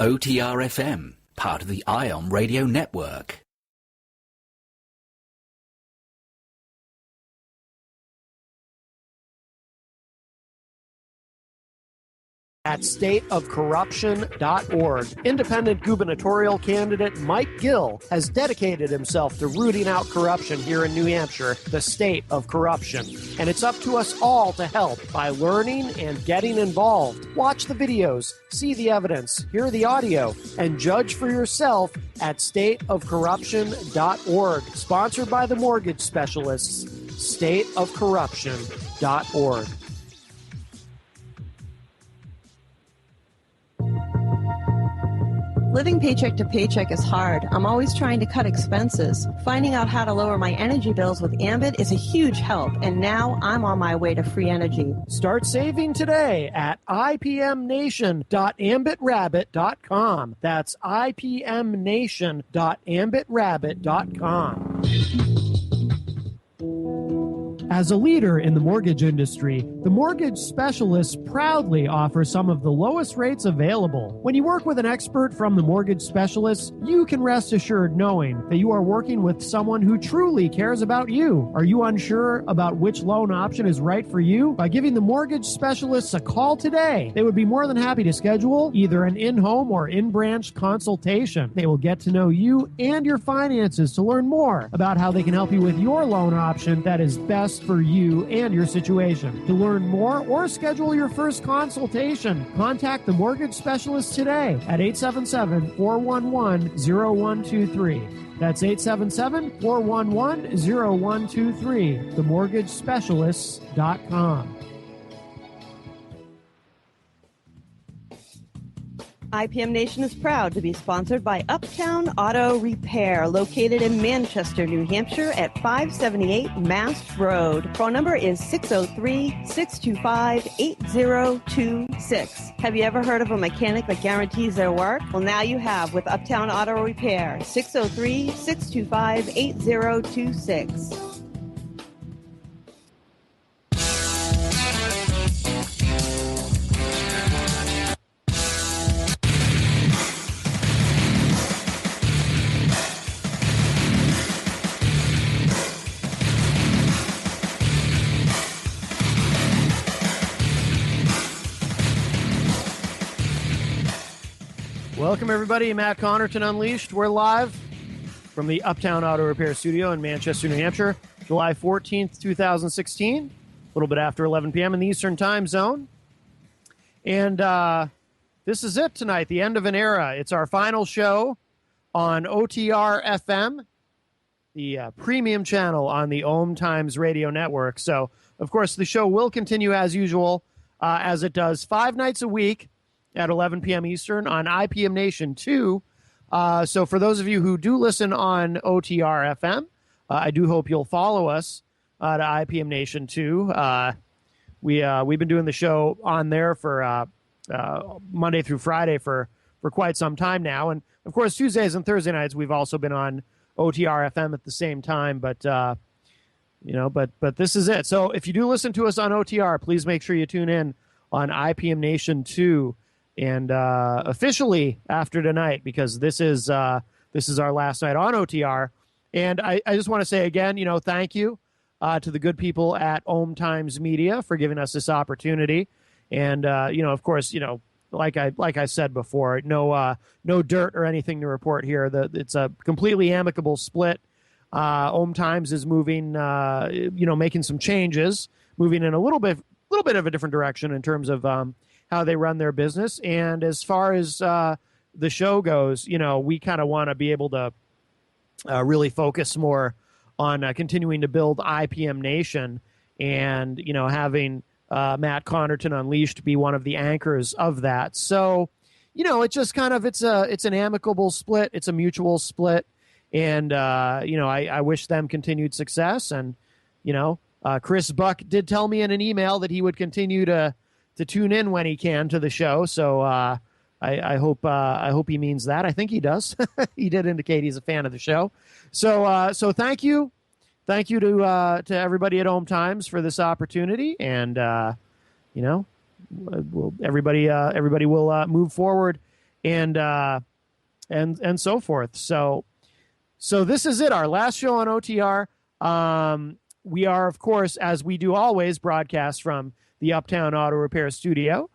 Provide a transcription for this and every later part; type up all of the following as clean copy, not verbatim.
OTR-FM, part of the IOM radio network. At stateofcorruption.org, independent gubernatorial candidate Mike Gill has dedicated himself to rooting out corruption here in New Hampshire, the state of corruption. And it's up to us all to help by learning and getting involved. Watch the videos, see the evidence, hear the audio, and judge for yourself at stateofcorruption.org. Sponsored by the mortgage specialists, stateofcorruption.org. Living paycheck to paycheck is hard. I'm always trying to cut expenses. Finding out how to lower my energy bills with Ambit is a huge help, and now I'm on my way to free energy. Start saving today at ipmnation.ambitrabbit.com. That's ipmnation.ambitrabbit.com. As a leader in the mortgage industry, the mortgage specialists proudly offer some of the lowest rates available. When you work with an expert from the mortgage specialists, you can rest assured knowing that you are working with someone who truly cares about you. Are you unsure about which loan option is right for you? By giving the mortgage specialists a call today, they would be more than happy to schedule either an in-home or in-branch consultation. They will get to know you and your finances to learn more about how they can help you with your loan option that is best for you and your situation. To learn more or schedule your first consultation, contact the mortgage specialist today at 877-411-0123. That's 877-411-0123. TheMortgageSpecialists.com. IPM Nation is proud to be sponsored by Uptown Auto Repair, located in Manchester, New Hampshire at 578 Mast Road. Phone number is 603-625-8026. Have you ever heard of a mechanic that guarantees their work? Well, now you have with Uptown Auto Repair, 603-625-8026. Welcome, everybody. Matt Connarton Unleashed. We're live from the Uptown Auto Repair Studio in Manchester, New Hampshire, July 14th, 2016, a little bit after 11 p.m. in the Eastern Time Zone. And this is it tonight, the end of an era. It's our final show on OTR-FM, the premium channel on the OMTimes radio network. So, of course, the show will continue as usual, as it does 5 nights a week at 11 p.m. Eastern on IPM Nation 2. So for those of you who do listen on OTR-FM, I do hope you'll follow us to IPM Nation 2. We've been doing the show on there for Monday through Friday for quite some time now. And, of course, Tuesdays and Thursday nights, we've also been on OTR-FM at the same time. But this is it. So if you do listen to us on OTR, please make sure you tune in on IPM Nation 2. And officially after tonight, because this is our last night on OTR. And I just want to say again, thank you to the good people at OMTimes Media for giving us this opportunity. And of course, like I said before, no dirt or anything to report here. It's a completely amicable split. OMTimes is moving, making some changes, moving in a little bit of a different direction in terms of how they run their business. And as far as the show goes, we kind of want to be able to really focus more on continuing to build IPM Nation and, having Matt Connarton Unleashed be one of the anchors of that. So, it's just kind of, it's an amicable split. It's a mutual split. And, I wish them continued success. And, Chris Buck did tell me in an email that he would continue to tune in when he can to the show. So I hope he means that. I think he does. He did indicate he's a fan of the show. So thank you to everybody at OMTimes for this opportunity. And everybody will move forward and so forth. So this is it, our last show on OTR. We are, of course, as we do always, broadcast from the Uptown Auto Repair Studio.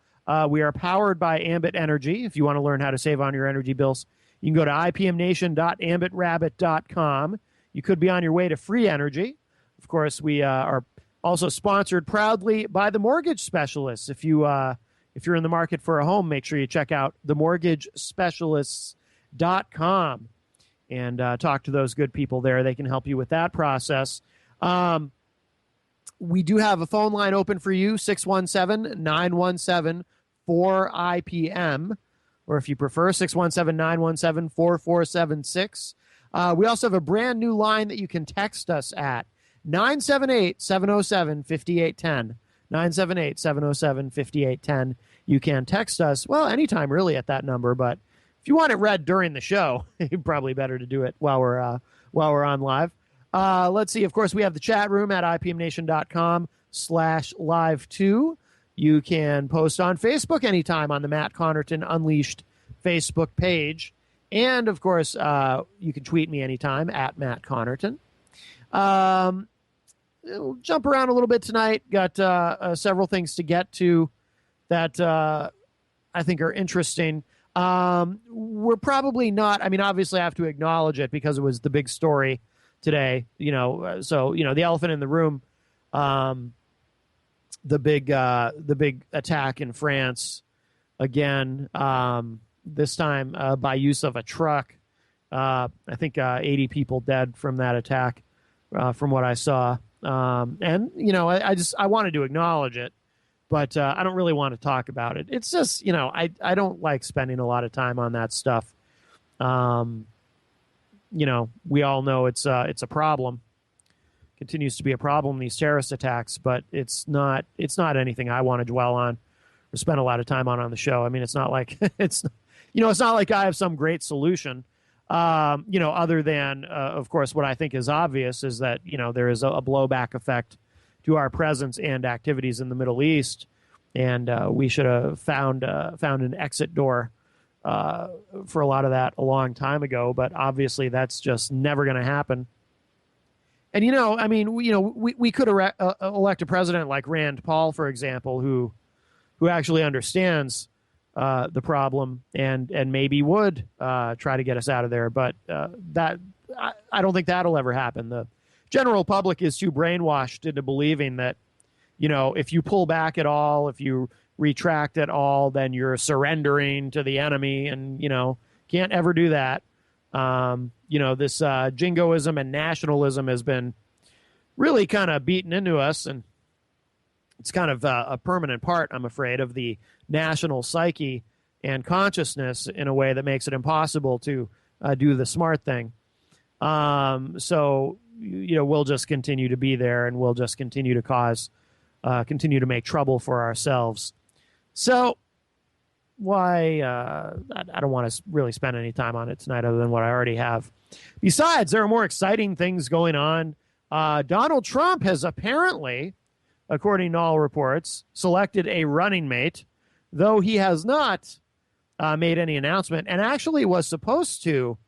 We are powered by Ambit Energy. If you want to learn how to save on your energy bills, you can go to ipmnation.ambitrabbit.com. You could be on your way to free energy. Of course, we are also sponsored proudly by the Mortgage Specialists. If you're in the market for a home, make sure you check out themortgagespecialists.com and talk to those good people there. They can help you with that process. We do have a phone line open for you, 617-917-4IPM, or if you prefer, 617-917-4476. We also have a brand new line that you can text us at, 978-707-5810. 978-707-5810. You can text us, well, anytime really at that number, but if you want it read during the show, probably better to do it while we're on live. Let's see. Of course, we have the chat room at ipmnation.com/live2. You can post on Facebook anytime on the Matt Connarton Unleashed Facebook page. And, of course, you can tweet me anytime at Matt Connarton. We'll jump around a little bit tonight. Got several things to get to that I think are interesting. We're probably not, I mean, obviously I have to acknowledge it because it was the big story today, so, the elephant in the room, the big attack in France again, this time by use of a truck. I think 80 people dead from that attack, from what I saw. And, I wanted to acknowledge it, but I don't really want to talk about it. It's just, I don't like spending a lot of time on that stuff. We all know it's a problem. Continues to be a problem, these terrorist attacks, but it's not anything I want to dwell on or spend a lot of time on the show. I mean, it's not like it's not like I have some great solution. Other than, of course, what I think is obvious is that, there is a blowback effect to our presence and activities in the Middle East, and we should have found an exit door for a lot of that a long time ago, but obviously that's just never going to happen. And, we could elect a president like Rand Paul, for example, who actually understands the problem and maybe would try to get us out of there. But I don't think that'll ever happen. The general public is too brainwashed into believing that, if you pull back at all, if you retract at all, then you're surrendering to the enemy, and, can't ever do that. This jingoism and nationalism has been really kind of beaten into us, and it's kind of a permanent part, I'm afraid, of the national psyche and consciousness in a way that makes it impossible to do the smart thing. So, we'll just continue to be there, and we'll just continue to make trouble for ourselves. So, why I don't want to really spend any time on it tonight other than what I already have. Besides, there are more exciting things going on. Donald Trump has apparently, according to all reports, selected a running mate, though he has not made any announcement, and actually was supposed to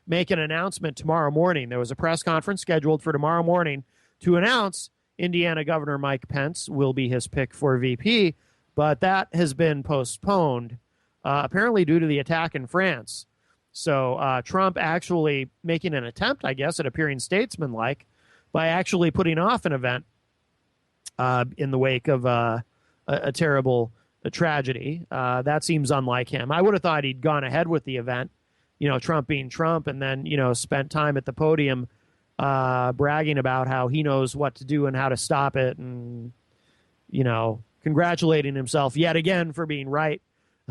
make an announcement tomorrow morning. There was a press conference scheduled for tomorrow morning to announce Indiana Governor Mike Pence will be his pick for VP, but that has been postponed, apparently due to the attack in France. So Trump actually making an attempt, I guess, at appearing statesmanlike by actually putting off an event in the wake of a terrible tragedy. That seems unlike him. I would have thought he'd gone ahead with the event, Trump being Trump, and then, spent time at the podium bragging about how he knows what to do and how to stop it, and, congratulating himself yet again for being right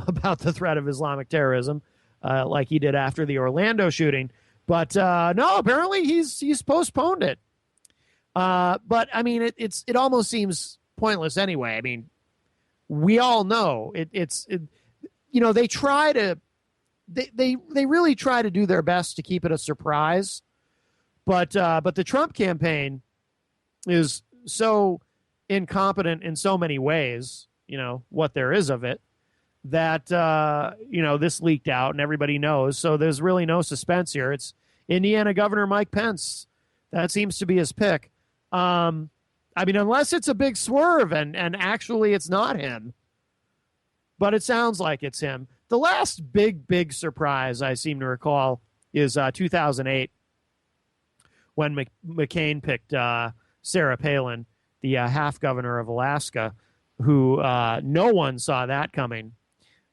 about the threat of Islamic terrorism, like he did after the Orlando shooting. But no, apparently he's postponed it. But I mean, it almost seems pointless anyway. I mean, we all know they try to, they really try to do their best to keep it a surprise. But the Trump campaign is so incompetent in so many ways, what there is of it, that, this leaked out and everybody knows. So there's really no suspense here. It's Indiana Governor Mike Pence. That seems to be his pick. Unless it's a big swerve and actually it's not him. But it sounds like it's him. The last big surprise I seem to recall is 2008 when McCain picked Sarah Palin, the half governor of Alaska, who no one saw that coming.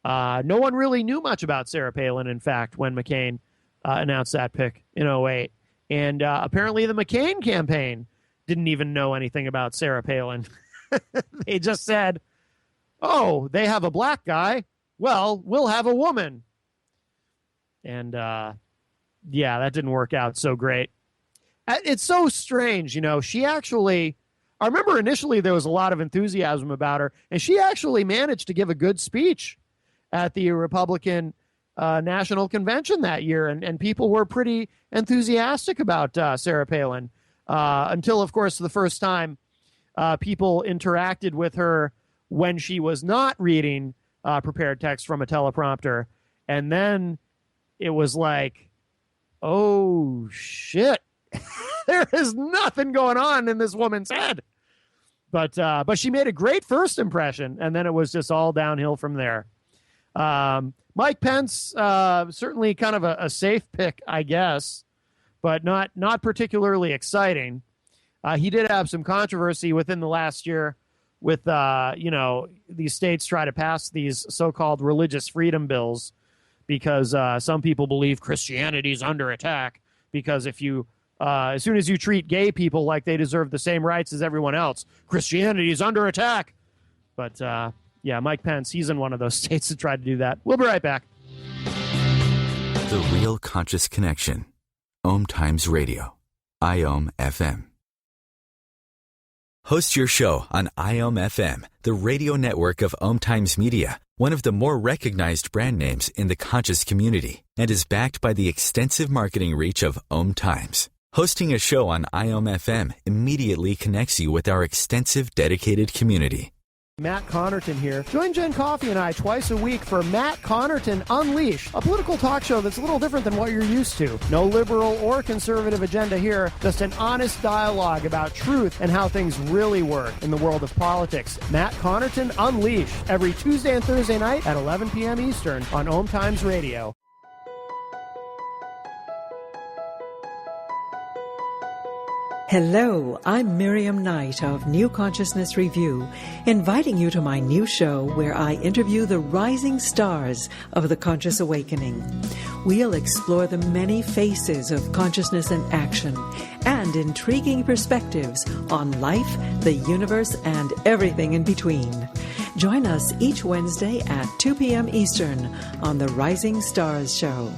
No one really knew much about Sarah Palin, in fact, when McCain announced that pick in 2008. And apparently the McCain campaign didn't even know anything about Sarah Palin. They just said, oh, they have a black guy. Well, we'll have a woman. And, that didn't work out so great. It's so strange, she actually, I remember initially there was a lot of enthusiasm about her, and she actually managed to give a good speech at the Republican National Convention that year, and people were pretty enthusiastic about Sarah Palin until, of course, the first time people interacted with her when she was not reading prepared text from a teleprompter. And then it was like, oh, shit. There is nothing going on in this woman's head. But she made a great first impression, and then it was just all downhill from there. Mike Pence, certainly kind of a safe pick, I guess, but not particularly exciting. He did have some controversy within the last year with, these states try to pass these so-called religious freedom bills because some people believe Christianity is under attack because if you, as soon as you treat gay people like they deserve the same rights as everyone else, Christianity is under attack. But, Mike Pence, he's in one of those states that tried to do that. We'll be right back. The Real Conscious Connection. OMTimes Radio. IOM FM. Host your show on IOM FM, the radio network of OMTimes Media, one of the more recognized brand names in the conscious community, and is backed by the extensive marketing reach of OMTimes. Hosting a show on IOM FM immediately connects you with our extensive dedicated community. Matt Connarton here. Join Jen Coffey and I twice a week for Matt Connarton Unleashed, a political talk show that's a little different than what you're used to. No liberal or conservative agenda here, just an honest dialogue about truth and how things really work in the world of politics. Matt Connarton Unleashed, every Tuesday and Thursday night at 11 p.m. Eastern on OMTimes Radio. Hello, I'm Miriam Knight of New Consciousness Review, inviting you to my new show where I interview the rising stars of the conscious awakening. We'll explore the many faces of consciousness and action and intriguing perspectives on life, the universe, and everything in between. Join us each Wednesday at 2 p.m. Eastern on the Rising Stars Show.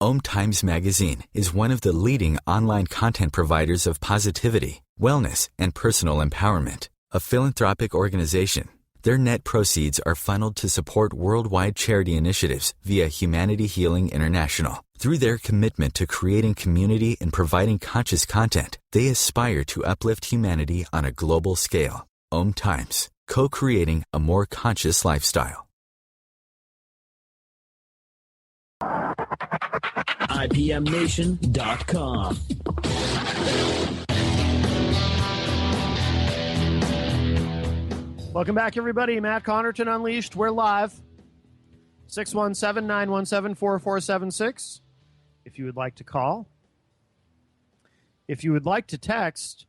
OMTimes Magazine is one of the leading online content providers of positivity, wellness, and personal empowerment. A philanthropic organization, their net proceeds are funneled to support worldwide charity initiatives via Humanity Healing International. Through their commitment to creating community and providing conscious content, they aspire to uplift humanity on a global scale. OMTimes, co-creating a more conscious lifestyle. IPMNation.com. Welcome back, everybody. Matt Connarton Unleashed. We're live. 617-917-4476. If you would like to call. If you would like to text.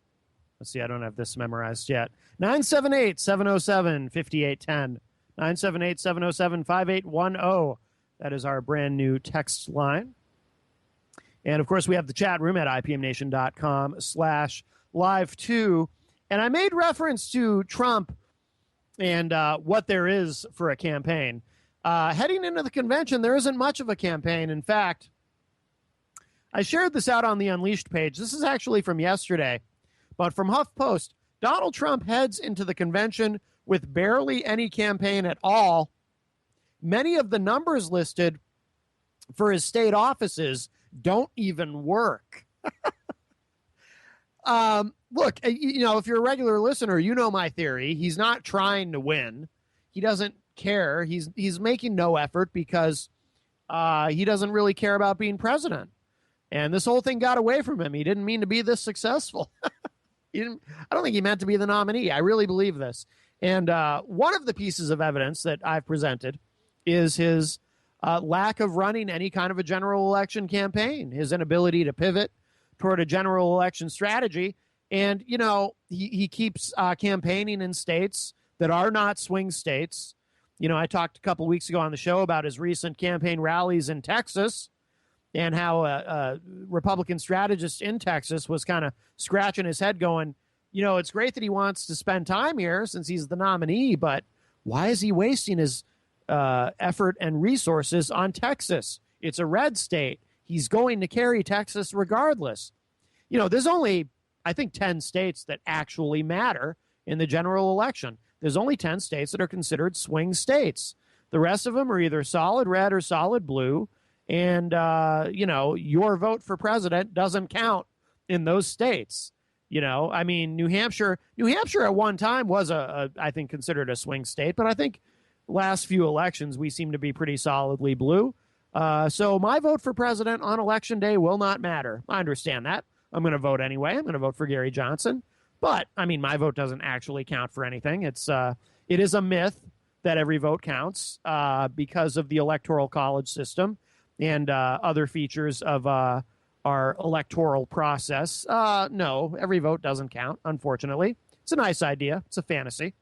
Let's see, I don't have this memorized yet. 978-707-5810. 978-707-5810. That is our brand new text line. And, of course, we have the chat room at IPMNation.com/live2. And I made reference to Trump and what there is for a campaign. Heading into the convention, there isn't much of a campaign. In fact, I shared this out on the Unleashed page. This is actually from yesterday. But from HuffPost, Donald Trump heads into the convention with barely any campaign at all. Many of the numbers listed for his state offices don't even work. look, if you're a regular listener, you know my theory. He's not trying to win. He doesn't care. He's making no effort because he doesn't really care about being president. And this whole thing got away from him. He didn't mean to be this successful. I don't think he meant to be the nominee. I really believe this. And one of the pieces of evidence that I've presented is his lack of running any kind of a general election campaign, his inability to pivot toward a general election strategy. And, he keeps campaigning in states that are not swing states. I talked a couple weeks ago on the show about his recent campaign rallies in Texas and how a Republican strategist in Texas was kind of scratching his head going, it's great that he wants to spend time here since he's the nominee, but why is he wasting his effort and resources on Texas? It's a red state. He's going to carry Texas regardless. There's only, I think, 10 states that actually matter in the general election. There's only 10 states that are considered swing states. The rest of them are either solid red or solid blue. And, your vote for president doesn't count in those states. New Hampshire at one time was I think, considered a swing state. But I think last few elections, we seem to be pretty solidly blue. So my vote for president on election day will not matter. I understand that. I'm going to vote anyway. I'm going to vote for Gary Johnson. But, my vote doesn't actually count for anything. It is a myth that every vote counts because of the Electoral College system and other features of our electoral process. No, every vote doesn't count, unfortunately. It's a nice idea. It's a fantasy.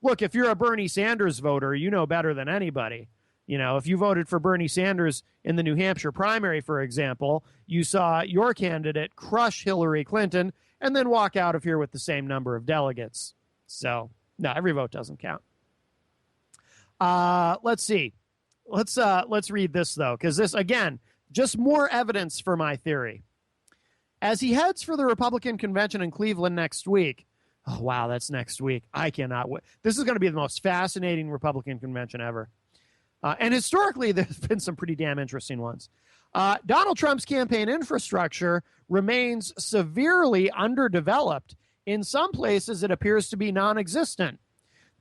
Look, if you're a Bernie Sanders voter, you know better than anybody. If you voted for Bernie Sanders in the New Hampshire primary, for example, you saw your candidate crush Hillary Clinton and then walk out of here with the same number of delegates. So, no, every vote doesn't count. Let's see. Let's read this, though, because this, again, just more evidence for my theory. As he heads for the Republican convention in Cleveland next week, oh, wow, that's next week. I cannot wait. This is going to be the most fascinating Republican convention ever. And historically, there's been some pretty damn interesting ones. Donald Trump's campaign infrastructure remains severely underdeveloped. In some places, it appears to be non-existent.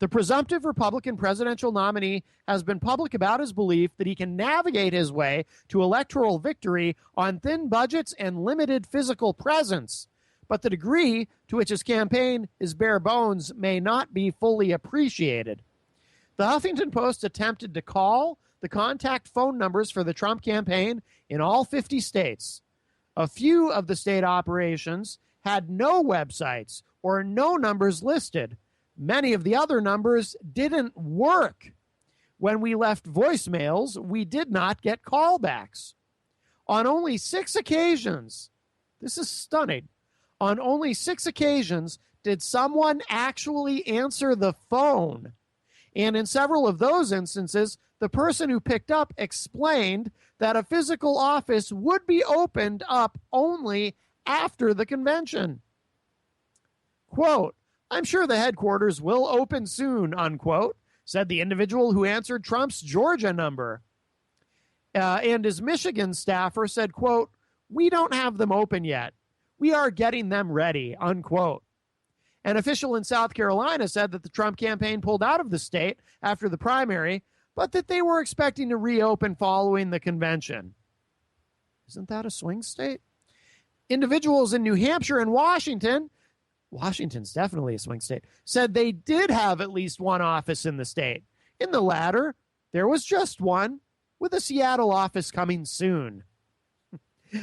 The presumptive Republican presidential nominee has been public about his belief that he can navigate his way to electoral victory on thin budgets and limited physical presence. But the degree to which his campaign is bare bones may not be fully appreciated. The Huffington Post attempted to call the contact phone numbers for the Trump campaign in all 50 states. A few of the state operations had no websites or no numbers listed. Many of the other numbers didn't work. When we left voicemails, we did not get callbacks. On only 6 occasions, this is stunning, on only 6 occasions did someone actually answer the phone. And in several of those instances, the person who picked up explained that a physical office would be opened up only after the convention. Quote, "I'm sure the headquarters will open soon," unquote, said the individual who answered Trump's Georgia number. And his Michigan staffer said, quote, "We don't have them open yet. We are getting them ready," unquote. An official in South Carolina said that the Trump campaign pulled out of the state after the primary, but that they were expecting to reopen following the convention. Isn't that a swing state? Individuals in New Hampshire and Washington, Washington's definitely a swing state, said they did have at least one office in the state. In the latter, there was just one, with a Seattle office coming soon.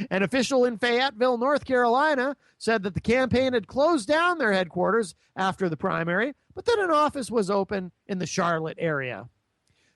An official in Fayetteville, North Carolina, said that the campaign had closed down their headquarters after the primary, but that an office was open in the Charlotte area.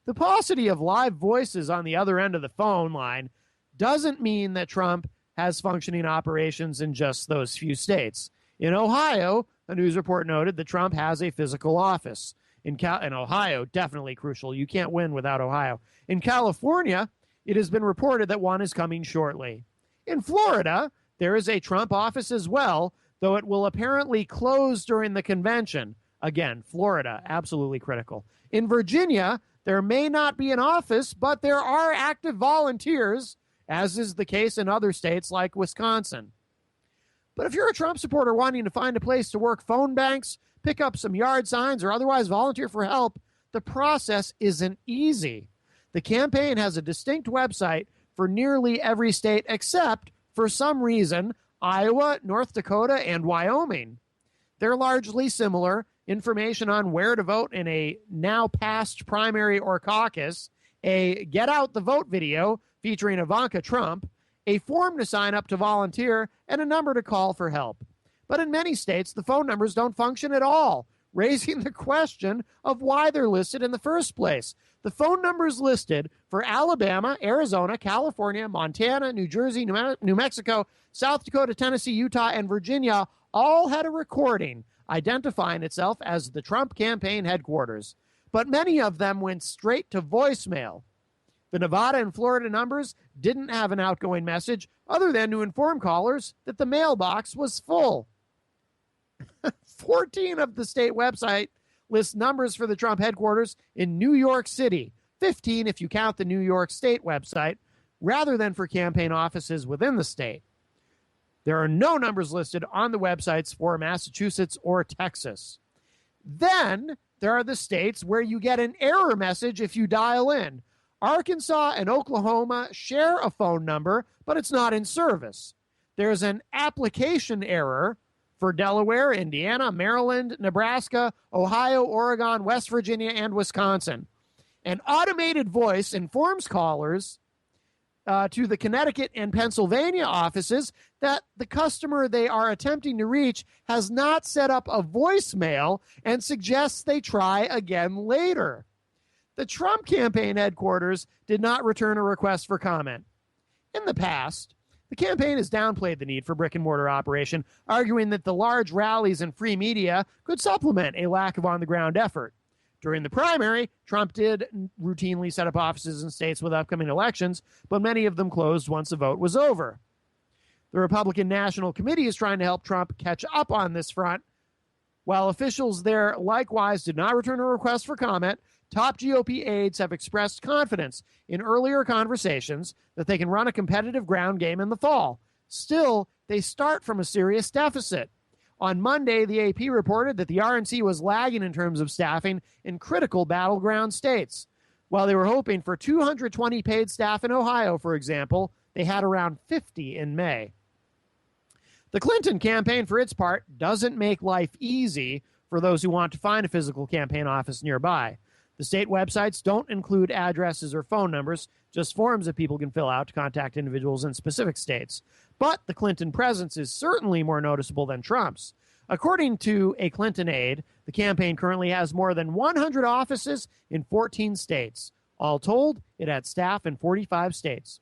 The paucity of live voices on the other end of the phone line doesn't mean that Trump has functioning operations in just those few states. In Ohio, a news report noted that Trump has a physical office. In Ohio, definitely crucial. You can't win without Ohio. In California, it has been reported that one is coming shortly. In Florida, there is a Trump office as well, though it will apparently close during the convention. Again, Florida, absolutely critical. In Virginia, there may not be an office, but there are active volunteers, as is the case in other states like Wisconsin. But if you're a Trump supporter wanting to find a place to work phone banks, pick up some yard signs, or otherwise volunteer for help, the process isn't easy. The campaign has a distinct website for nearly every state except, for some reason, Iowa, North Dakota, and Wyoming. They're largely similar. Information on where to vote in a now past primary or caucus, a Get Out the Vote video featuring Ivanka Trump, a form to sign up to volunteer, and a number to call for help. But in many states, the phone numbers don't function at all, raising the question of why they're listed in the first place. The phone numbers listed for Alabama, Arizona, California, Montana, New Jersey, New Mexico, South Dakota, Tennessee, Utah, and Virginia all had a recording identifying itself as the Trump campaign headquarters. But many of them went straight to voicemail. The Nevada and Florida numbers didn't have an outgoing message other than to inform callers that the mailbox was full. 14 of the state website list numbers for the Trump headquarters in New York City, 15 if you count the New York State website, rather than for campaign offices within the state. There are no numbers listed on the websites for Massachusetts or Texas. Then there are the states where you get an error message if you dial in. Arkansas and Oklahoma share a phone number, but it's not in service. There's an application error for Delaware, Indiana, Maryland, Nebraska, Ohio, Oregon, West Virginia, and Wisconsin. An automated voice informs callers to the Connecticut and Pennsylvania offices that the customer they are attempting to reach has not set up a voicemail and suggests they try again later. The Trump campaign headquarters did not return a request for comment. In the past, the campaign has downplayed the need for brick-and-mortar operation, arguing that the large rallies and free media could supplement a lack of on-the-ground effort. During the primary, Trump did routinely set up offices in states with upcoming elections, but many of them closed once the vote was over. The Republican National Committee is trying to help Trump catch up on this front. While officials there likewise did not return a request for comment, top GOP aides have expressed confidence in earlier conversations that they can run a competitive ground game in the fall. Still, they start from a serious deficit. On Monday, the AP reported that the RNC was lagging in terms of staffing in critical battleground states. While they were hoping for 220 paid staff in Ohio, for example, they had around 50 in May. The Clinton campaign, for its part, doesn't make life easy for those who want to find a physical campaign office nearby. The state websites don't include addresses or phone numbers, just forms that people can fill out to contact individuals in specific states. But the Clinton presence is certainly more noticeable than Trump's. According to a Clinton aide, the campaign currently has more than 100 offices in 14 states. All told, it had staff in 45 states.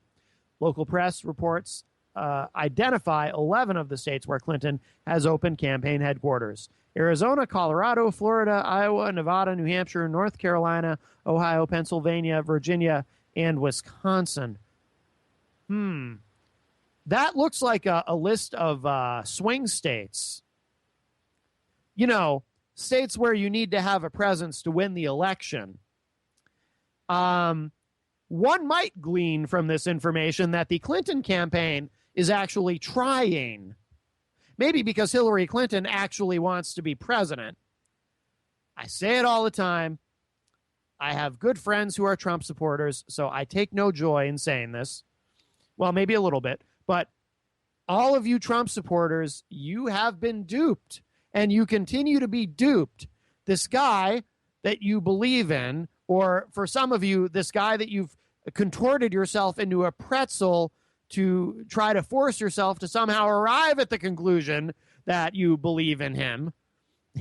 Local press reports identify 11 of the states where Clinton has open campaign headquarters: Arizona, Colorado, Florida, Iowa, Nevada, New Hampshire, North Carolina, Ohio, Pennsylvania, Virginia, and Wisconsin. That looks like a list of swing states. You know, states where you need to have a presence to win the election. One might glean from this information that the Clinton campaign is actually trying. Maybe because Hillary Clinton actually wants to be president. I say it all the time. I have good friends who are Trump supporters, so I take no joy in saying this. Well, maybe a little bit. But all of you Trump supporters, you have been duped, and you continue to be duped. This guy that you believe in, or for some of you, this guy that you've contorted yourself into a pretzel to try to force yourself to somehow arrive at the conclusion that you believe in him.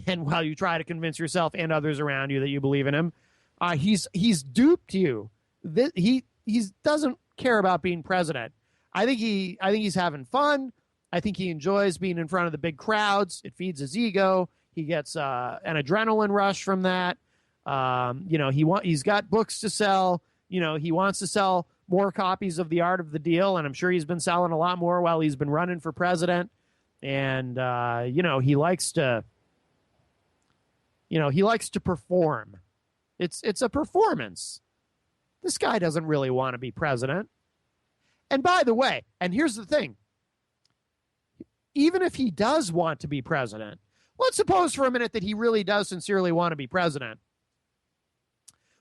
And while you try to convince yourself and others around you that you believe in him, he's duped you. He doesn't care about being president. I think he's having fun. I think he enjoys being in front of the big crowds. It feeds his ego. He gets an adrenaline rush from that. He's got books to sell. He wants to sell more copies of The Art of the Deal, and I'm sure he's been selling a lot more while he's been running for president. And he likes to perform. It's a performance. This guy doesn't really want to be president. And by the way, and here's the thing, even if he does want to be president, let's suppose for a minute that he really does sincerely want to be president.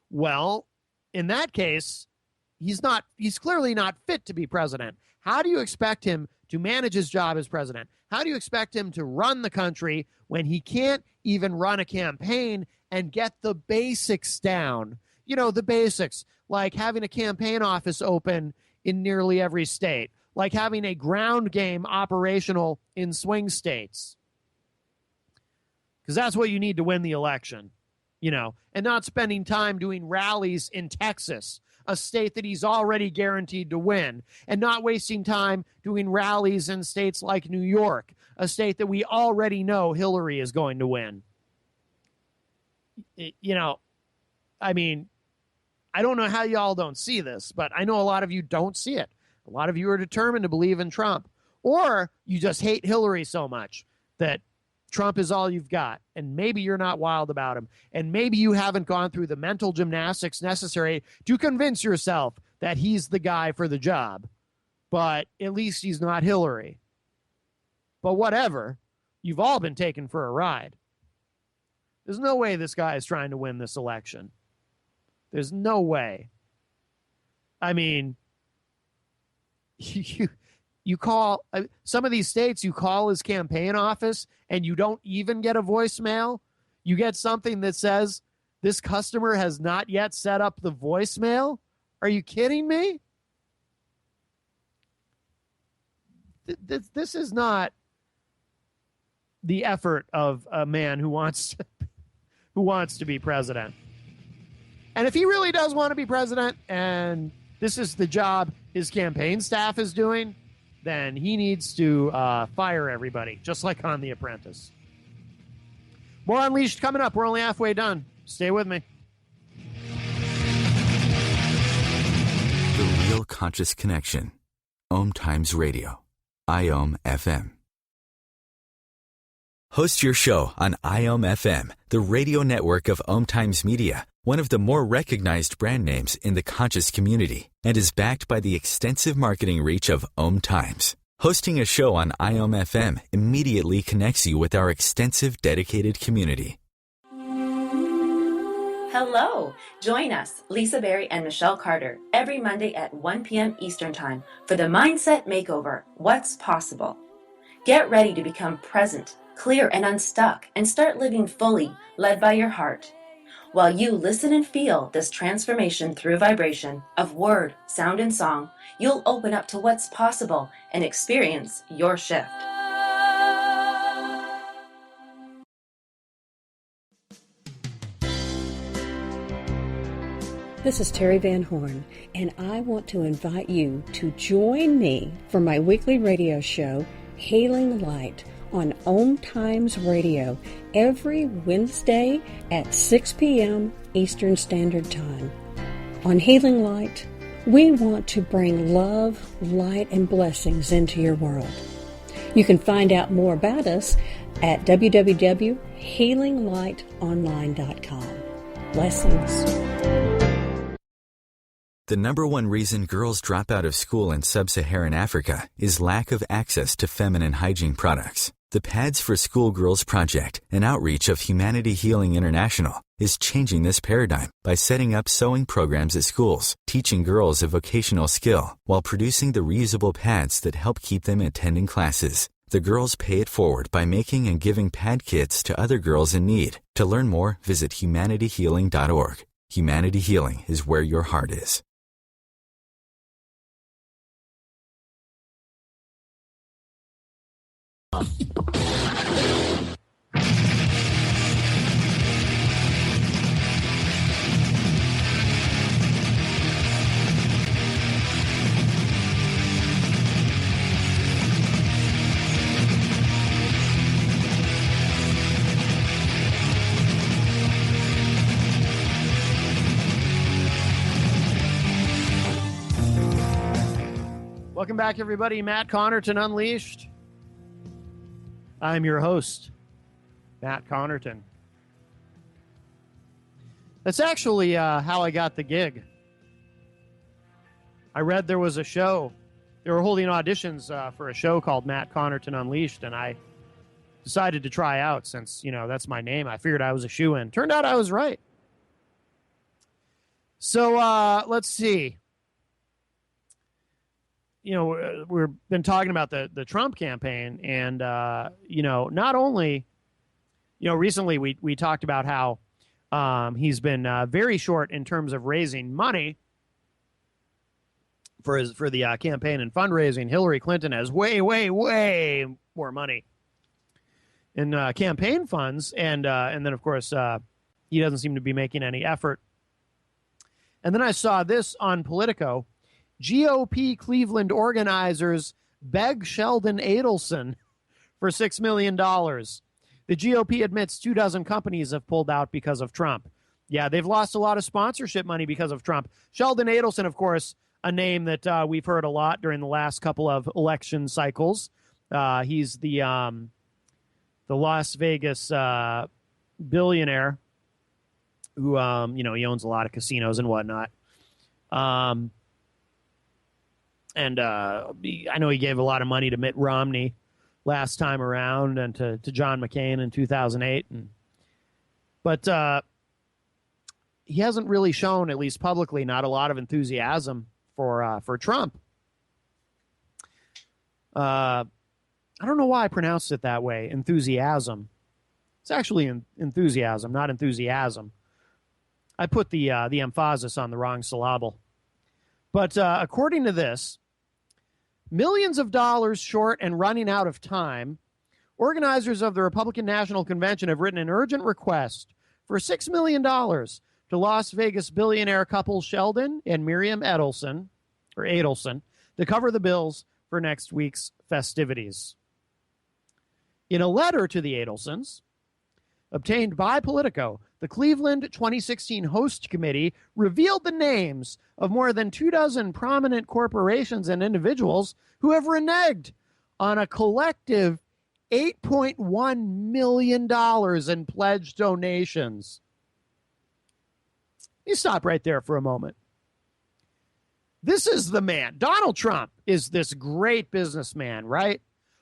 Well, in that case, he's clearly not fit to be president. How do you expect him to manage his job as president? How do you expect him to run the country when he can't even run a campaign and get the basics down? You know, the basics, like having a campaign office open in nearly every state, like having a ground game operational in swing states. Because that's what you need to win the election, you know, and not spending time doing rallies in Texas, a state that he's already guaranteed to win, and not wasting time doing rallies in states like New York, a state that we already know Hillary is going to win. You know, I mean, I don't know how y'all don't see this, but I know a lot of you don't see it. A lot of you are determined to believe in Trump, or you just hate Hillary so much that Trump is all you've got, and maybe you're not wild about him, and maybe you haven't gone through the mental gymnastics necessary to convince yourself that he's the guy for the job, but at least he's not Hillary. But whatever, you've all been taken for a ride. There's no way this guy is trying to win this election. There's no way. I mean, you call some of these states, you call his campaign office and you don't even get a voicemail. You get something that says this customer has not yet set up the voicemail. Are you kidding me? This is not the effort of a man who wants to be president. And if he really does want to be president and this is the job his campaign staff is doing, then he needs to fire everybody, just like on The Apprentice. More Unleashed coming up. We're only halfway done. Stay with me. The Real Conscious Connection. OMTimes Radio. IOM FM. Host your show on IOM FM, the radio network of OMTimes Media, one of the more recognized brand names in the conscious community, and is backed by the extensive marketing reach of OMTimes. Hosting a show on IOM FM immediately connects you with our extensive dedicated community. Hello! Join us, Lisa Berry and Michelle Carter, every Monday at 1 p.m. Eastern Time for the Mindset Makeover, What's Possible. Get ready to become present, clear, and unstuck, and start living fully, led by your heart. While you listen and feel this transformation through vibration of word, sound, and song, you'll open up to what's possible and experience your shift. This is Terry Van Horn, and I want to invite you to join me for my weekly radio show, Hailing Light, on OMTimes Radio every Wednesday at 6 p.m. Eastern Standard Time. On Hailing Light, we want to bring love, light, and blessings into your world. You can find out more about us at www.healinglightonline.com. Blessings. The number one reason girls drop out of school in sub-Saharan Africa is lack of access to feminine hygiene products. The Pads for Schoolgirls Project, an outreach of Humanity Healing International, is changing this paradigm by setting up sewing programs at schools, teaching girls a vocational skill, while producing the reusable pads that help keep them attending classes. The girls pay it forward by making and giving pad kits to other girls in need. To learn more, visit humanityhealing.org. Humanity Healing is where your heart is. Welcome back, everybody. Matt Connarton Unleashed. I'm your host, Matt Connarton. That's actually how I got the gig. I read there was a show they were holding auditions for a show called Matt Connarton Unleashed, and I decided to try out since, that's my name. I figured I was a shoo-in. Turned out I was right. So let's see. We've been talking about the Trump campaign, and, not only, recently we talked about how he's been very short in terms of raising money for the campaign and fundraising. Hillary Clinton has way, way, way more money in campaign funds, and then, of course, he doesn't seem to be making any effort. And then I saw this on Politico. GOP Cleveland organizers beg Sheldon Adelson for $6 million. The GOP admits 24 companies have pulled out because of Trump. Yeah, they've lost a lot of sponsorship money because of Trump. Sheldon Adelson, of course, a name that we've heard a lot during the last couple of election cycles. He's the Las Vegas billionaire who, he owns a lot of casinos and whatnot. And I know he gave a lot of money to Mitt Romney last time around and to John McCain in 2008. But he hasn't really shown, at least publicly, not a lot of enthusiasm for Trump. I don't know why I pronounced it that way, enthusiasm. It's actually enthusiasm, not enthusiasm. I put the emphasis on the wrong syllable. But according to this, millions of dollars short and running out of time, organizers of the Republican National Convention have written an urgent request for $6 million to Las Vegas billionaire couple Sheldon and Miriam Adelson to cover the bills for next week's festivities. In a letter to the Adelsons, obtained by Politico, the Cleveland 2016 Host Committee revealed the names of more than 24 prominent corporations and individuals who have reneged on a collective $8.1 million in pledged donations. You stop right there for a moment. This is the man. Donald Trump is this great businessman, right?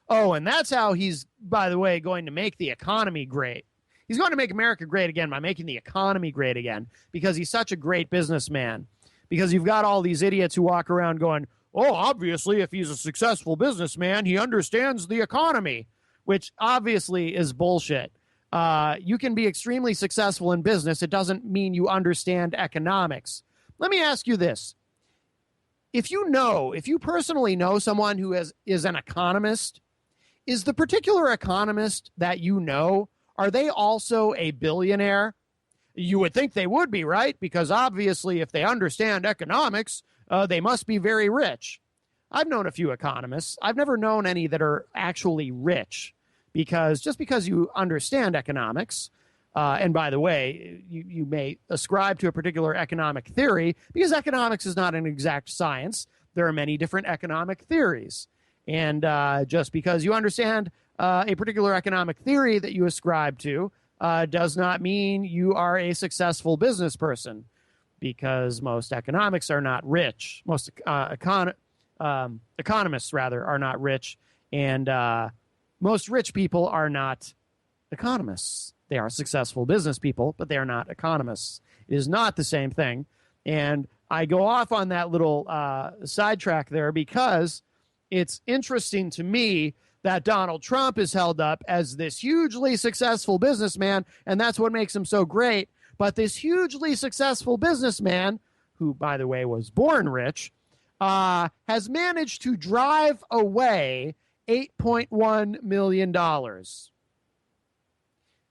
Oh, and that's how he's, by the way, going to make the economy great. He's going to make America great again by making the economy great again because he's such a great businessman. Because you've got all these idiots who walk around going, oh, obviously, if he's a successful businessman, he understands the economy, which obviously is bullshit. You can be extremely successful in business. It doesn't mean you understand economics. Let me ask you this. If you personally know someone who is an economist, is the particular economist that you know, are they also a billionaire? You would think they would be, right? Because obviously, if they understand economics, they must be very rich. I've known a few economists. I've never known any that are actually rich, because just because you understand economics, and by the way, you may ascribe to a particular economic theory, because economics is not an exact science. There are many different economic theories. And just because you understand a particular economic theory that you ascribe to does not mean you are a successful business person, because most economics are not rich. Most economists, rather, are not rich, and most rich people are not economists. They are successful business people, but they are not economists. It is not the same thing. And I go off on that little sidetrack there because it's interesting to me that Donald Trump is held up as this hugely successful businessman, and that's what makes him so great. But this hugely successful businessman, who, by the way, was born rich, has managed to drive away $8.1 million.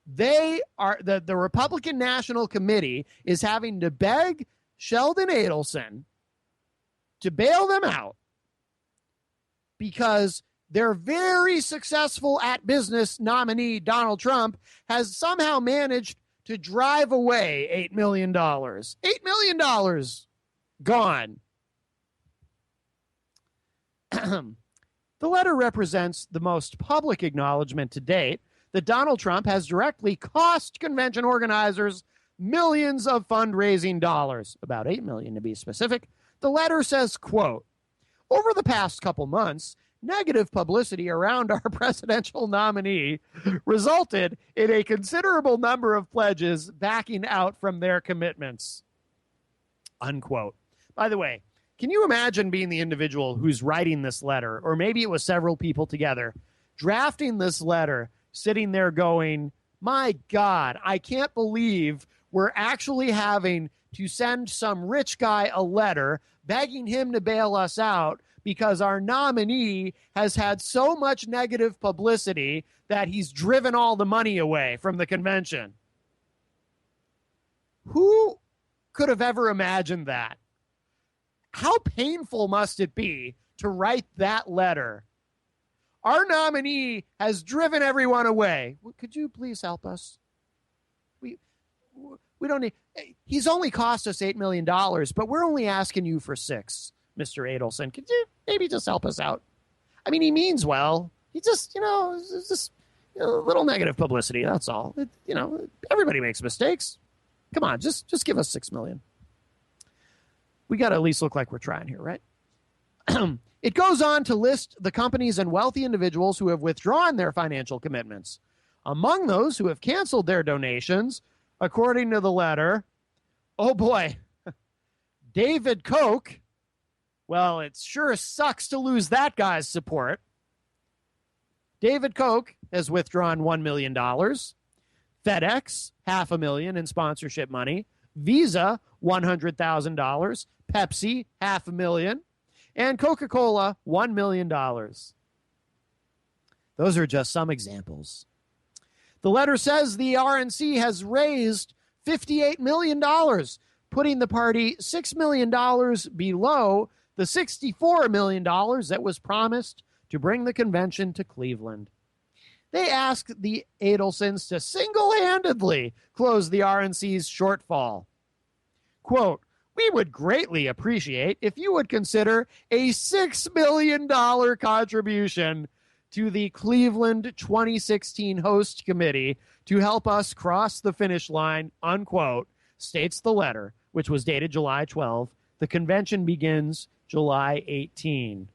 They are the Republican National Committee is having to beg Sheldon Adelson to bail them out because their very successful at business nominee, Donald Trump, has somehow managed to drive away $8 million. $8 million gone. The letter represents the most public acknowledgement to date that Donald Trump has directly cost convention organizers millions of fundraising dollars, about $8 million to be specific. The letter says, quote, Over the past couple months, negative publicity around our presidential nominee resulted in a considerable number of pledges backing out from their commitments. Unquote. By the way, can you imagine being the individual who's writing this letter, or maybe it was several people together, drafting this letter, sitting there going, my God, I can't believe we're actually having to send some rich guy a letter begging him to bail us out because our nominee has had so much negative publicity that he's driven all the money away from the convention. Who could have ever imagined that? How painful must it be to write that letter? Our nominee has driven everyone away. Could you please help us? We don't need. He's only cost us $8 million, but we're only asking you for $6 million, Mr. Adelson. Could you maybe just help us out? I mean, he means well. He just, it's just a little negative publicity. That's all. Everybody makes mistakes. Come on, just give us $6 million. We got to at least look like we're trying here, right? It goes on to list the companies and wealthy individuals who have withdrawn their financial commitments. Among those who have canceled their donations, according to the letter, oh boy, David Koch. Well, it sure sucks to lose that guy's support. David Koch has withdrawn $1 million. FedEx, $500,000 in sponsorship money. Visa, $100,000. Pepsi, $500,000. And Coca-Cola, $1 million. Those are just some examples. The letter says the RNC has raised $58 million, putting the party $6 million below the $64 million that was promised to bring the convention to Cleveland. They asked the Adelsons to single-handedly close the RNC's shortfall. Quote, we would greatly appreciate if you would consider a $6 million contribution to the Cleveland 2016 host committee to help us cross the finish line, unquote, states the letter, which was dated July 12. The convention begins July 18.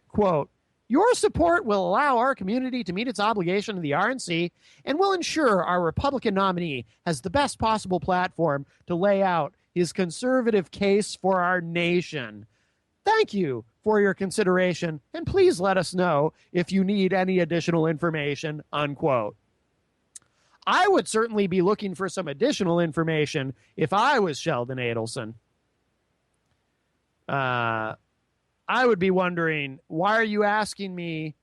Quote, your support will allow our community to meet its obligation to the RNC and will ensure our Republican nominee has the best possible platform to lay out his conservative case for our nation. Thank you for your consideration, and please let us know if you need any additional information, unquote. I would certainly be looking for some additional information if I was Sheldon Adelson. I would be wondering, why are you asking me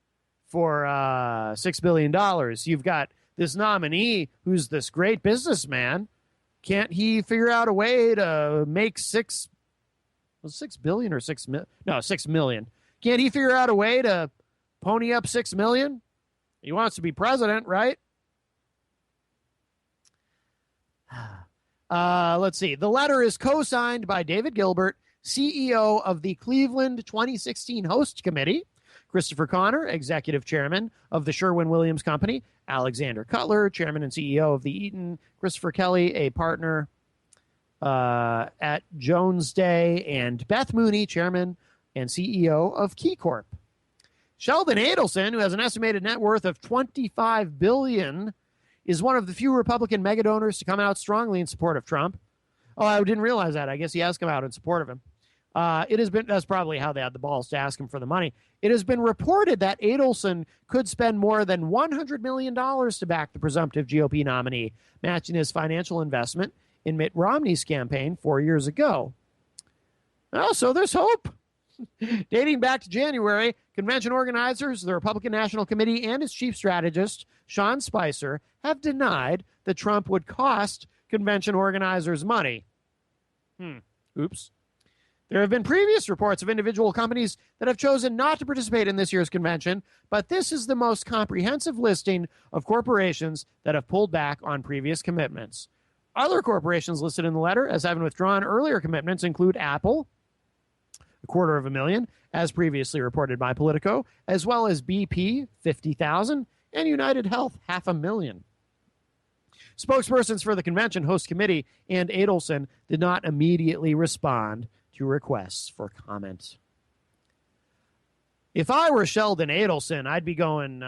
for $6 billion? You've got this nominee who's this great businessman. Can't he figure out a way to make $6 billion or $6 million? No, $6 million. Can't he figure out a way to pony up $6 million? He wants to be president, right? Let's see. The letter is co-signed by David Gilbert, CEO of the Cleveland 2016 Host Committee, Christopher Connor, Executive Chairman of the Sherwin-Williams Company, Alexander Cutler, Chairman and CEO of the Eaton, Christopher Kelly, a partner at Jones Day, and Beth Mooney, Chairman and CEO of KeyCorp. Sheldon Adelson, who has an estimated net worth of $25 billion, is one of the few Republican mega donors to come out strongly in support of Trump. Oh, I didn't realize that. I guess he has come out in support of him. That's probably how they had the balls to ask him for the money. It has been reported that Adelson could spend more than $100 million to back the presumptive GOP nominee, matching his financial investment in Mitt Romney's campaign 4 years ago. Oh, so there's hope. Dating back to January, convention organizers, the Republican National Committee, and its chief strategist, Sean Spicer, have denied that Trump would cost convention organizers money. Oops. There have been previous reports of individual companies that have chosen not to participate in this year's convention, but this is the most comprehensive listing of corporations that have pulled back on previous commitments. Other corporations listed in the letter as having withdrawn earlier commitments include Apple, $250,000, as previously reported by Politico, as well as BP, $50,000, and United Health, $500,000. Spokespersons for the convention host committee and Adelson did not immediately respond to requests for comment. if I were Sheldon Adelson, I'd be going,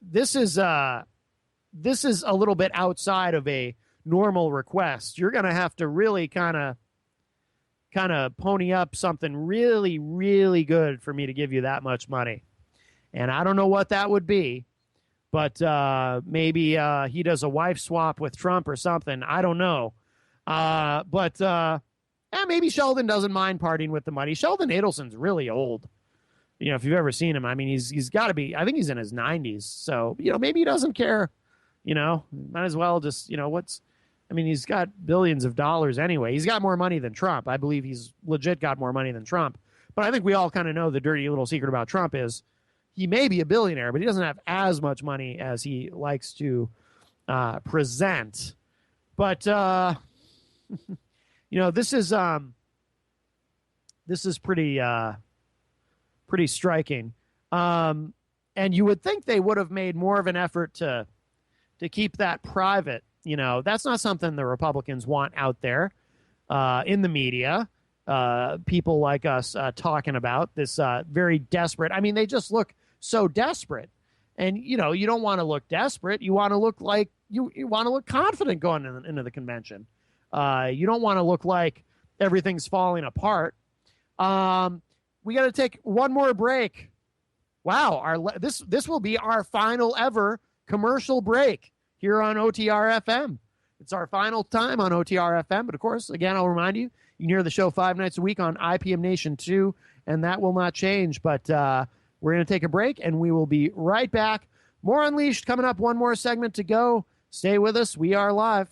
this is a little bit outside of a normal request. You're going to have to really kind of pony up something really, really good for me to give you that much money. And I don't know what that would be, but maybe he does a wife swap with Trump or something. I don't know. Maybe Sheldon doesn't mind partying with the money. Sheldon Adelson's really old. If you've ever seen him, I mean, he's got to be, I think he's in his 90s. So, maybe he doesn't care. Might as well just, he's got billions of dollars anyway. He's got more money than Trump. I believe he's legit got more money than Trump. But I think we all kind of know the dirty little secret about Trump is he may be a billionaire, but he doesn't have as much money as he likes to present. But, this is pretty striking. And you would think they would have made more of an effort to keep that private. That's not something the Republicans want out there in the media. People like us talking about this very desperate. I mean, they just look so desperate. And, you don't want to look desperate. You want to look like you want to look confident going into the convention. You don't want to look like everything's falling apart. We got to take one more break. Wow, this will be our final ever commercial break here on OTR FM. It's our final time on OTR FM, but of course, again, I'll remind you, you can hear the show 5 nights a week on IPM Nation 2, and that will not change. But we're going to take a break, and we will be right back. More Unleashed coming up. One more segment to go. Stay with us. We are live.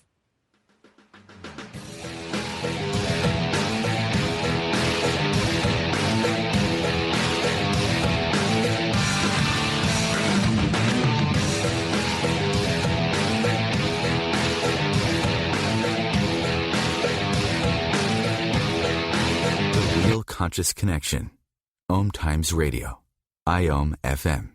Conscious Connection. OMTimes Radio. IOM FM.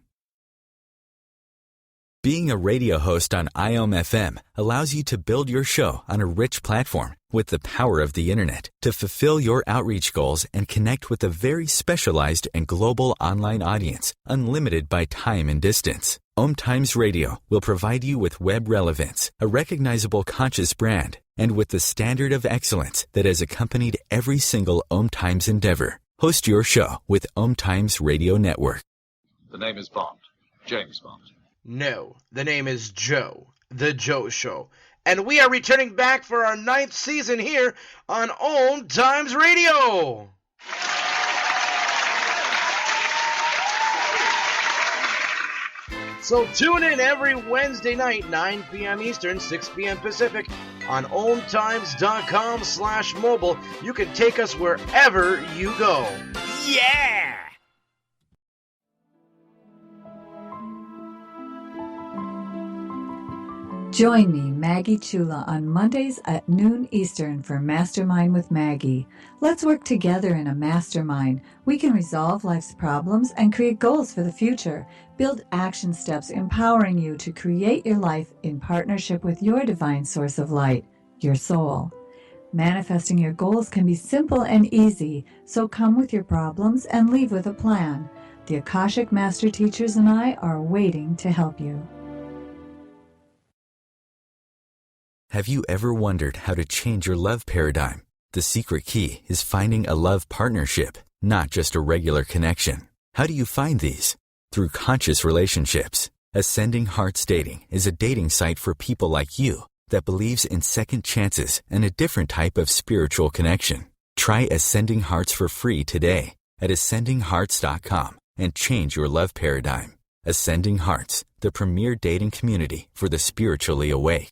Being a radio host on IOM FM allows you to build your show on a rich platform with the power of the internet to fulfill your outreach goals and connect with a very specialized and global online audience, unlimited by time and distance. OMTimes Radio will provide you with web relevance, a recognizable conscious brand, and with the standard of excellence that has accompanied every single OMTimes endeavor. Host your show with OMTimes Radio Network. The name is Bond. James Bond. No, the name is Joe. The Joe Show. And we are returning back for our 9th season here on OMTimes Radio. So tune in every Wednesday night, 9 p.m. Eastern, 6 p.m. Pacific, on OMTimes.com/mobile. You can take us wherever you go. Yeah! Join me, Maggie Chula, on Mondays at noon Eastern for Mastermind with Maggie. Let's work together in a mastermind. We can resolve life's problems and create goals for the future. Build action steps empowering you to create your life in partnership with your divine source of light, your soul. Manifesting your goals can be simple and easy, so come with your problems and leave with a plan. The Akashic Master Teachers and I are waiting to help you. Have you ever wondered how to change your love paradigm? The secret key is finding a love partnership, not just a regular connection. How do you find these? Through conscious relationships. Ascending Hearts Dating is a dating site for people like you that believes in second chances and a different type of spiritual connection. Try Ascending Hearts for free today at ascendinghearts.com and change your love paradigm. Ascending Hearts, the premier dating community for the spiritually awake.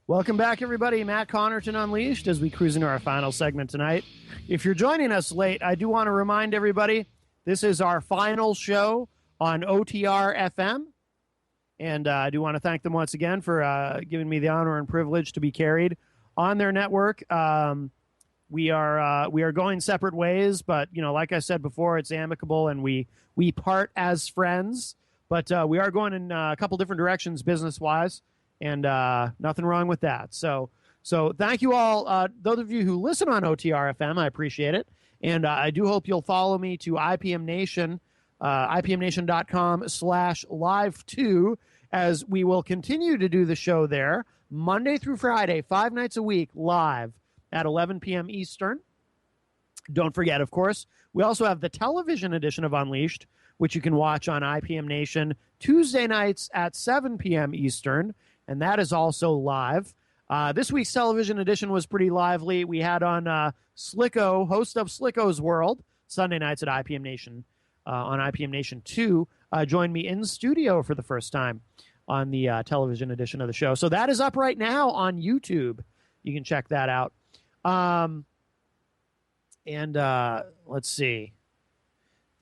Welcome back, everybody. Matt Connarton Unleashed as we cruise into our final segment tonight. If you're joining us late, I do want to remind everybody this is our final show on OTR FM. And I do want to thank them once again for giving me the honor and privilege to be carried on their network. we are going separate ways, but like I said before, it's amicable, and we part as friends. But we are going in a couple different directions business wise, and nothing wrong with that. So thank you all, those of you who listen on OTR FM. I appreciate it, and I do hope you'll follow me to IPM Nation, IPMNation.com/live2, as we will continue to do the show there Monday through Friday, 5 nights a week, live at 11 p.m. Eastern. Don't forget, of course, we also have the television edition of Unleashed, which you can watch on IPM Nation Tuesday nights at 7 p.m. Eastern, and that is also live. This week's television edition was pretty lively. We had on Slicko, host of Slicko's World, Sunday nights at IPM Nation, on IPM Nation 2, joined me in studio for the first time on the television edition of the show. So that is up right now on YouTube. You can check that out. Let's see.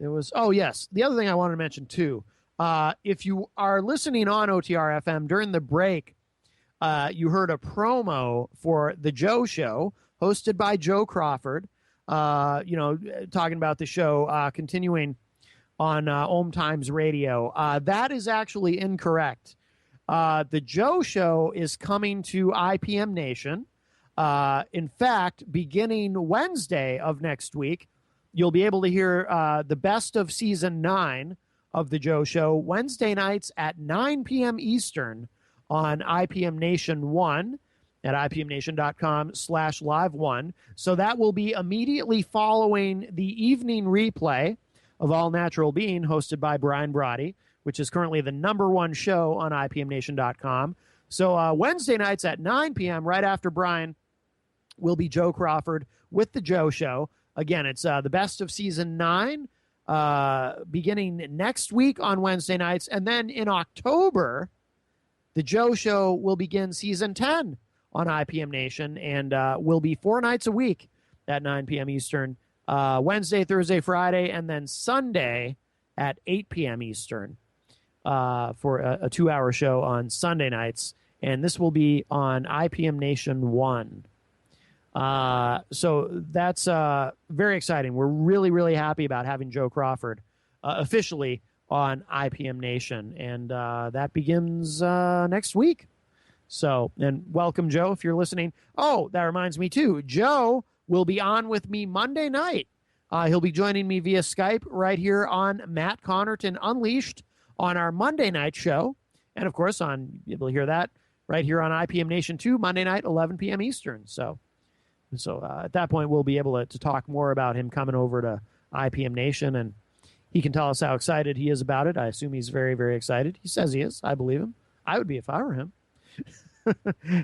There was, yes, the other thing I wanted to mention too. If you are listening on OTR FM during the break, you heard a promo for the Joe Show, hosted by Joe Crawford. Talking about the show continuing on OMTimes Radio. That is actually incorrect. The Joe Show is coming to IPM Nation. In fact, beginning Wednesday of next week, you'll be able to hear the best of Season 9 of The Joe Show Wednesday nights at 9 p.m. Eastern on IPM Nation 1 at IPMNation.com/live1. So that will be immediately following the evening replay of All Natural Being, hosted by Brian Brody, which is currently the #1 show on IPMNation.com. So Wednesday nights at 9 p.m., right after Brian, will be Joe Crawford with The Joe Show. Again, it's the best of Season 9, beginning next week on Wednesday nights. And then in October, The Joe Show will begin Season 10 on IPM Nation, and will be 4 nights a week at 9 p.m. Eastern, Wednesday, Thursday, Friday, and then Sunday at 8 p.m. Eastern for a 2-hour show on Sunday nights. And this will be on IPM Nation 1. So that's very exciting. We're really, really happy about having Joe Crawford officially on IPM Nation, and that begins next week. So, and welcome, Joe, if you're listening. Oh, that reminds me, too. Joe will be on with me Monday night. He'll be joining me via Skype right here on Matt Connarton Unleashed on our Monday night show. And, of course, you'll hear that right here on IPM Nation 2, Monday night, 11 p.m. Eastern. So at that point, we'll be able to talk more about him coming over to IPM Nation, and he can tell us how excited he is about it. I assume he's very, very excited. He says he is. I believe him. I would be if I were him.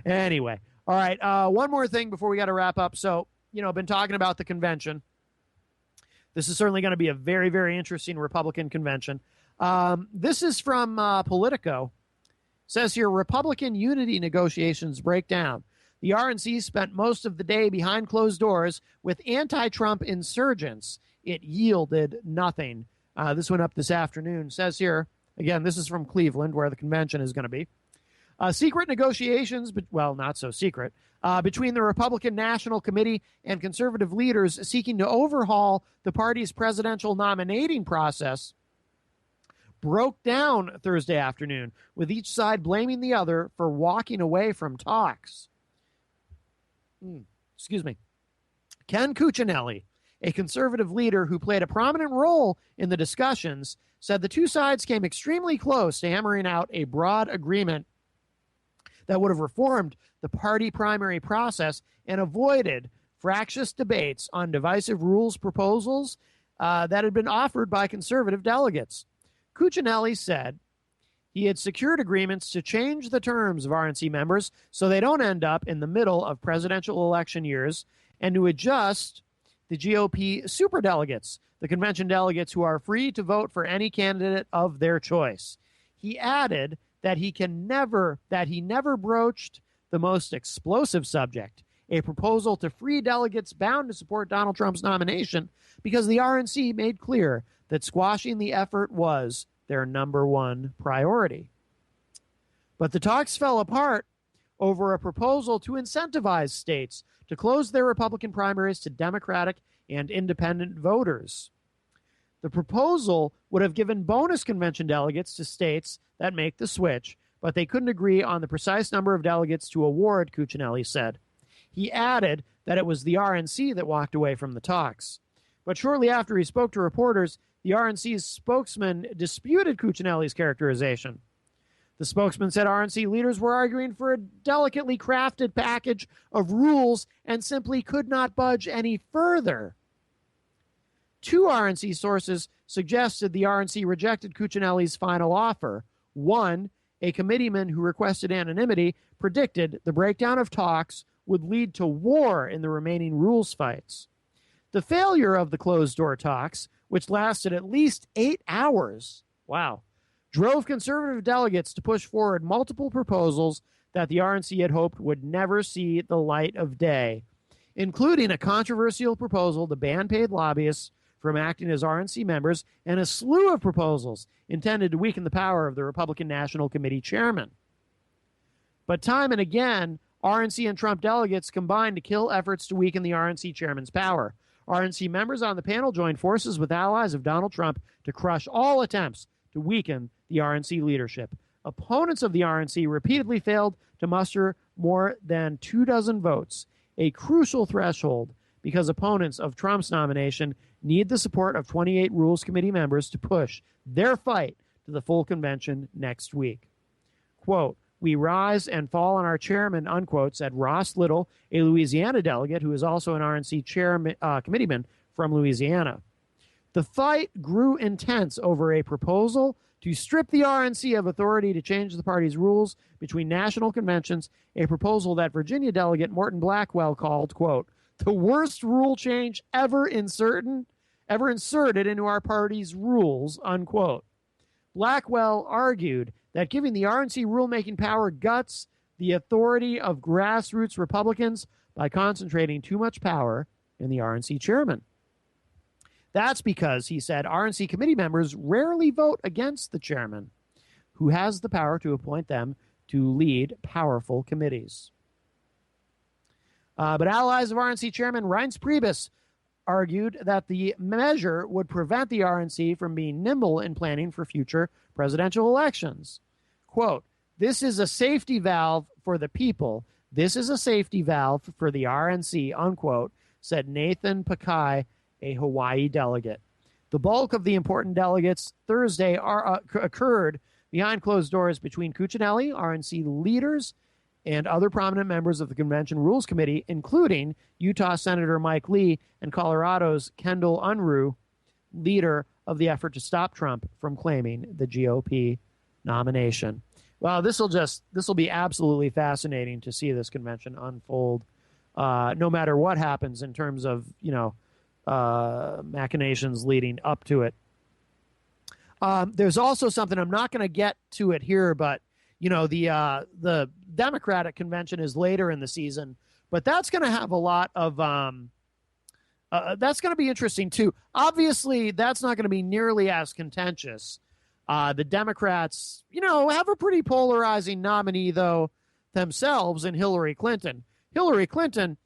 Anyway. All right. One more thing before we got to wrap up. So, been talking about the convention. This is certainly going to be a very, very interesting Republican convention. This is from Politico. It says here, Republican unity negotiations break down. The RNC spent most of the day behind closed doors with anti-Trump insurgents. It yielded nothing. This went up this afternoon. It says here, again, this is from Cleveland, where the convention is going to be. Secret negotiations, well, not so secret, between the Republican National Committee and conservative leaders seeking to overhaul the party's presidential nominating process broke down Thursday afternoon, with each side blaming the other for walking away from talks. Excuse me. Ken Cuccinelli, a conservative leader who played a prominent role in the discussions, said the two sides came extremely close to hammering out a broad agreement that would have reformed the party primary process and avoided fractious debates on divisive rules proposals that had been offered by conservative delegates. Cuccinelli said he had secured agreements to change the terms of RNC members so they don't end up in the middle of presidential election years, and to adjust the GOP superdelegates, the convention delegates who are free to vote for any candidate of their choice. He added that he never broached the most explosive subject, a proposal to free delegates bound to support Donald Trump's nomination, because the RNC made clear that squashing the effort was their #1 priority. But the talks fell apart over a proposal to incentivize states to close their Republican primaries to Democratic and independent voters. The proposal would have given bonus convention delegates to states that make the switch, but they couldn't agree on the precise number of delegates to award, Cuccinelli said. He added that it was the RNC that walked away from the talks. But shortly after he spoke to reporters, the RNC's spokesman disputed Cuccinelli's characterization. The spokesman said RNC leaders were arguing for a delicately crafted package of rules and simply could not budge any further. Two RNC sources suggested the RNC rejected Cuccinelli's final offer. One, a committeeman who requested anonymity, predicted the breakdown of talks would lead to war in the remaining rules fights. The failure of the closed-door talks, which lasted at least 8 hours, drove conservative delegates to push forward multiple proposals that the RNC had hoped would never see the light of day, including a controversial proposal to ban paid lobbyists from acting as RNC members and a slew of proposals intended to weaken the power of the Republican National Committee chairman. But time and again, RNC and Trump delegates combined to kill efforts to weaken the RNC chairman's power. RNC members on the panel joined forces with allies of Donald Trump to crush all attempts to weaken the RNC leadership. Opponents of the RNC repeatedly failed to muster more than 24 votes, a crucial threshold because opponents of Trump's nomination need the support of 28 Rules Committee members to push their fight to the full convention next week. Quote, "We rise and fall on our chairman," unquote, said Ross Little, a Louisiana delegate who is also an RNC committeeman from Louisiana. The fight grew intense over a proposal to strip the RNC of authority to change the party's rules between national conventions, a proposal that Virginia delegate Morton Blackwell called, quote, "the worst rule change ever inserted into our party's rules," unquote. Blackwell argued that giving the RNC rulemaking power guts the authority of grassroots Republicans by concentrating too much power in the RNC chairman. That's because, he said, RNC committee members rarely vote against the chairman, who has the power to appoint them to lead powerful committees. But allies of RNC chairman Reince Priebus argued that the measure would prevent the RNC from being nimble in planning for future presidential elections. Quote, "This is a safety valve for the people. This is a safety valve for the RNC," unquote, said Nathan Pakai, a Hawaii delegate. The bulk of the important delegates Thursday occurred behind closed doors between Cuccinelli, RNC leaders, and other prominent members of the Convention Rules Committee, including Utah Senator Mike Lee and Colorado's Kendall Unruh, leader of the effort to stop Trump from claiming the GOP nomination. Well, this will be absolutely fascinating to see this convention unfold, no matter what happens in terms of, machinations leading up to it. There's also something, I'm not going to get to it here, but the Democratic convention is later in the season, but that's going to have a lot of that's going to be interesting too. Obviously, that's not going to be nearly as contentious. The Democrats, have a pretty polarizing nominee though themselves in Hillary Clinton. Hillary Clinton,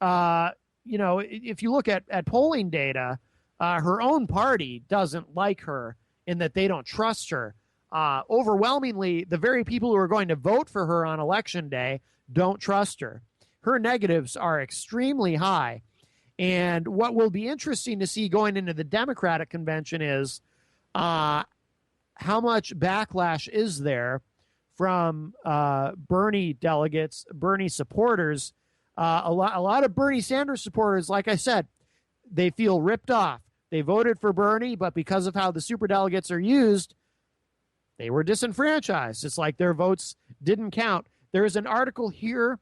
if you look at polling data, her own party doesn't like her in that they don't trust her. Overwhelmingly, the very people who are going to vote for her on Election Day don't trust her. Her negatives are extremely high. And what will be interesting to see going into the Democratic convention is how much backlash is there from Bernie delegates, Bernie supporters. A lot of Bernie Sanders supporters, like I said, they feel ripped off. They voted for Bernie, but because of how the superdelegates are used, they were disenfranchised. It's like their votes didn't count. There's an article here.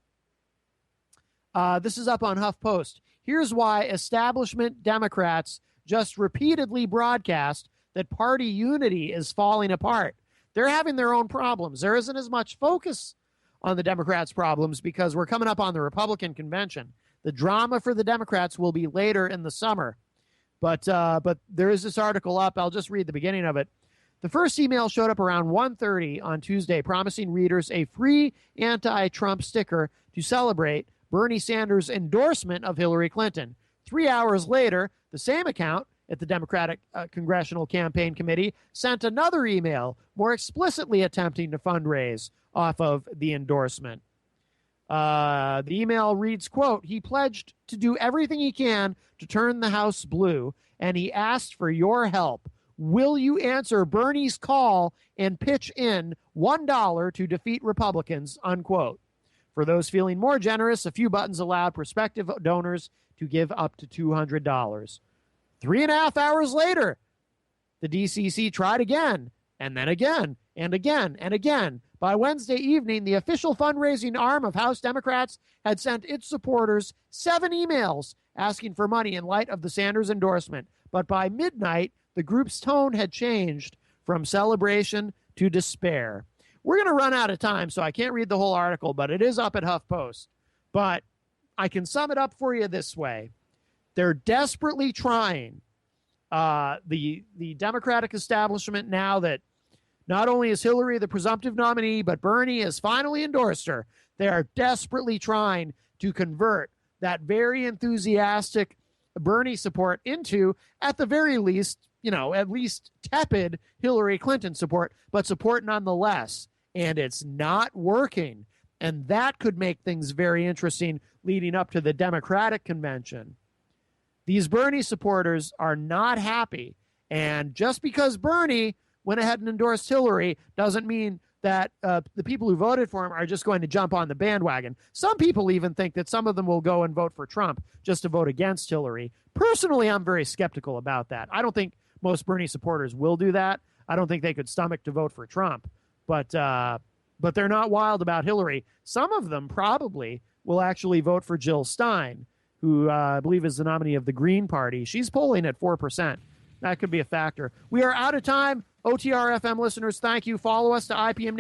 This is up on HuffPost. Here's why establishment Democrats just repeatedly broadcast that party unity is falling apart. They're having their own problems. There isn't as much focus on the Democrats' problems because we're coming up on the Republican convention. The drama for the Democrats will be later in the summer. But there is this article up. I'll just read the beginning of it. The first email showed up around 1:30 on Tuesday, promising readers a free anti-Trump sticker to celebrate Bernie Sanders' endorsement of Hillary Clinton. 3 hours later, the same account at the Democratic Congressional Campaign Committee sent another email, more explicitly attempting to fundraise off of the endorsement. The email reads, quote, "He pledged to do everything he can to turn the House blue, and he asked for your help. Will you answer Bernie's call and pitch in $1 to defeat Republicans," unquote. For those feeling more generous, a few buttons allowed prospective donors to give up to $200. 3.5 hours later, the DCC tried again, and then again, and again, and again. By Wednesday evening, the official fundraising arm of House Democrats had sent its supporters 7 emails asking for money in light of the Sanders endorsement. But by midnight, the group's tone had changed from celebration to despair. We're going to run out of time, so I can't read the whole article, but it is up at HuffPost. But I can sum it up for you this way. They're desperately trying, the Democratic establishment, now that not only is Hillary the presumptive nominee, but Bernie has finally endorsed her. They are desperately trying to convert that very enthusiastic Bernie support into, at the very least, at least tepid Hillary Clinton support, but support nonetheless. And it's not working. And that could make things very interesting leading up to the Democratic convention. These Bernie supporters are not happy. And just because Bernie went ahead and endorsed Hillary doesn't mean that the people who voted for him are just going to jump on the bandwagon. Some people even think that some of them will go and vote for Trump just to vote against Hillary. Personally, I'm very skeptical about that. I don't think most Bernie supporters will do that. I don't think they could stomach to vote for Trump. But they're not wild about Hillary. Some of them probably will actually vote for Jill Stein, who I believe is the nominee of the Green Party. She's polling at 4%. That could be a factor. We are out of time. OTR FM listeners, thank you. Follow us to IPM Nation.